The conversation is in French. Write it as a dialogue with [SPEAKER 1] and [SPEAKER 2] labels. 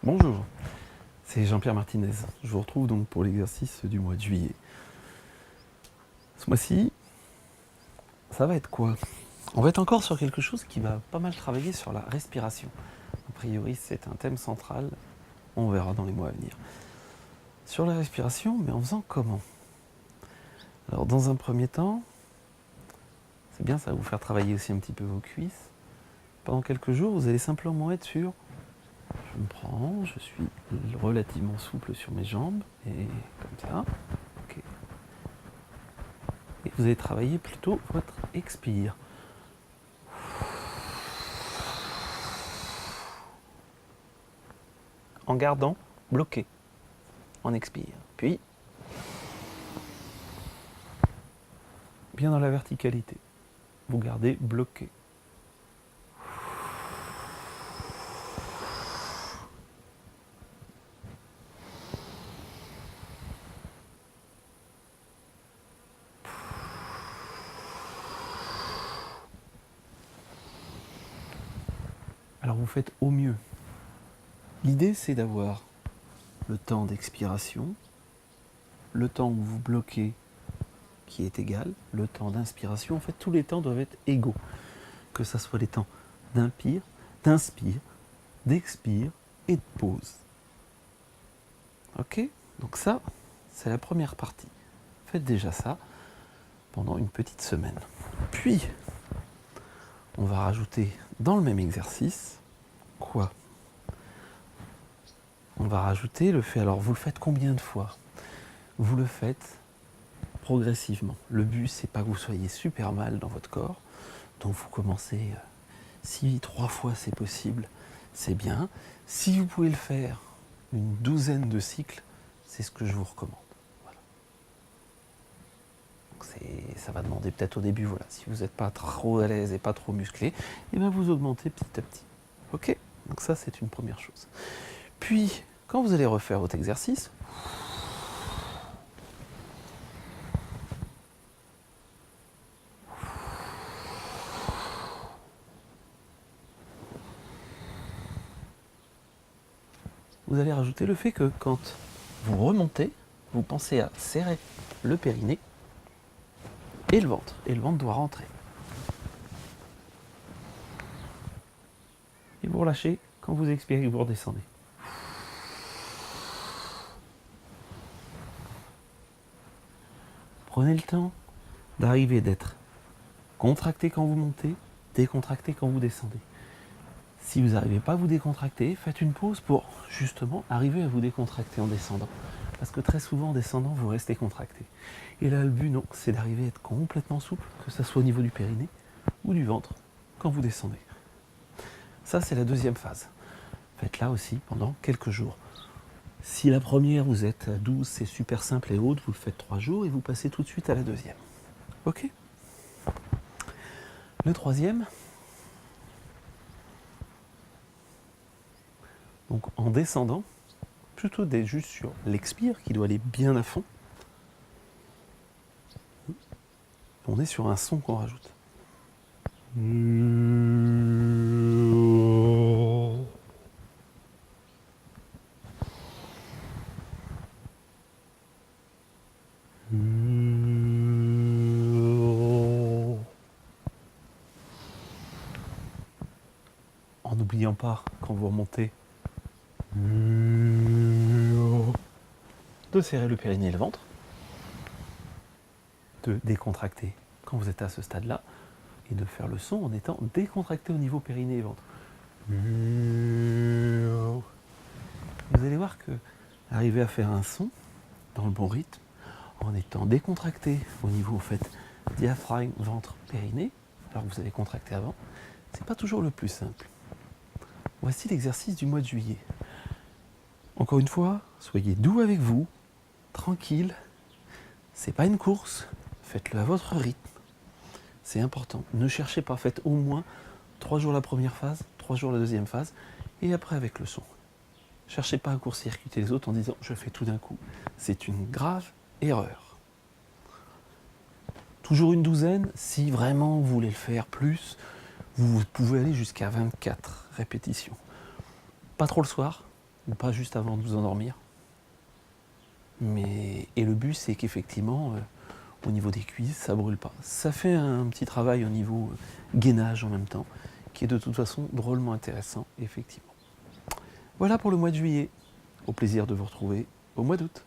[SPEAKER 1] Bonjour, c'est Jean-Pierre Martinez. Je vous retrouve donc pour l'exercice du mois de juillet. Ce mois-ci, ça va être quoi? On va être encore sur quelque chose qui va pas mal travailler sur la respiration. A priori, c'est un thème central, on verra dans les mois à venir. Sur la respiration, mais en faisant comment? Alors dans un premier temps, c'est bien, ça va vous faire travailler aussi un petit peu vos cuisses. Pendant quelques jours, vous allez simplement être sur je me prends, je suis relativement souple sur mes jambes, et comme ça. Okay. Et vous allez travailler plutôt votre expire. En gardant bloqué. On expire. Puis, bien dans la verticalité. Vous gardez bloqué. Alors vous faites au mieux. L'idée, c'est d'avoir le temps d'expiration, le temps où vous bloquez qui est égal, le temps d'inspiration. En fait, tous les temps doivent être égaux. Que ce soit les temps d'inspire, d'expire et de pause. Ok? Donc ça, c'est la première partie. Faites déjà ça pendant une petite semaine. Puis, on va rajouter dans le même exercice, quoi? On va rajouter le fait, alors vous le faites combien de fois? Vous le faites progressivement. Le but, c'est pas que vous soyez super mal dans votre corps, donc vous commencez, si 3 fois c'est possible, c'est bien. Si vous pouvez le faire une douzaine de cycles, c'est ce que je vous recommande. Voilà. Donc ça va demander peut-être au début, voilà, si vous n'êtes pas trop à l'aise et pas trop musclé, et bien vous augmentez petit à petit. Ok? Donc ça, c'est une première chose. Puis, quand vous allez refaire votre exercice, vous allez rajouter le fait que quand vous remontez, vous pensez à serrer le périnée et le ventre doit rentrer. Et vous relâchez, quand vous expirez, vous redescendez. Prenez le temps d'arriver d'être contracté quand vous montez, décontracté quand vous descendez. Si vous n'arrivez pas à vous décontracter, faites une pause pour justement arriver à vous décontracter en descendant. Parce que très souvent en descendant, vous restez contracté. Et là, le but, non, c'est d'arriver à être complètement souple, que ce soit au niveau du périnée ou du ventre, quand vous descendez. Ça, c'est la deuxième phase. Faites-la aussi pendant quelques jours. Si la première, vous êtes à 12, c'est super simple et haute, vous le faites 3 jours et vous passez tout de suite à la deuxième. Ok? Le troisième, donc en descendant, plutôt d'être juste sur l'expire qui doit aller bien à fond, on est sur un son qu'on rajoute. En n'oubliant pas, quand vous remontez, de serrer le périnée et le ventre, de décontracter quand vous êtes à ce stade-là, et de faire le son en étant décontracté au niveau périnée et ventre. Vous allez voir que arriver à faire un son dans le bon rythme, en étant décontracté au niveau en fait, diaphragme, ventre, périnée, alors que vous avez contracté avant, c'est pas toujours le plus simple. Voici l'exercice du mois de juillet. Encore une fois, soyez doux avec vous, tranquille, c'est pas une course, faites-le à votre rythme. C'est important. Ne cherchez pas, faites au moins 3 jours la première phase, 3 jours la deuxième phase, et après avec le son. Cherchez pas à court-circuiter les autres en disant je fais tout d'un coup. C'est une grave erreur. Toujours une douzaine, si vraiment vous voulez le faire plus, vous pouvez aller jusqu'à 24 répétitions. Pas trop le soir, ou pas juste avant de vous endormir. Et le but, c'est qu'effectivement, au niveau des cuisses, ça brûle pas. Ça fait un petit travail au niveau gainage en même temps, qui est de toute façon drôlement intéressant, effectivement. Voilà pour le mois de juillet. Au plaisir de vous retrouver au mois d'août.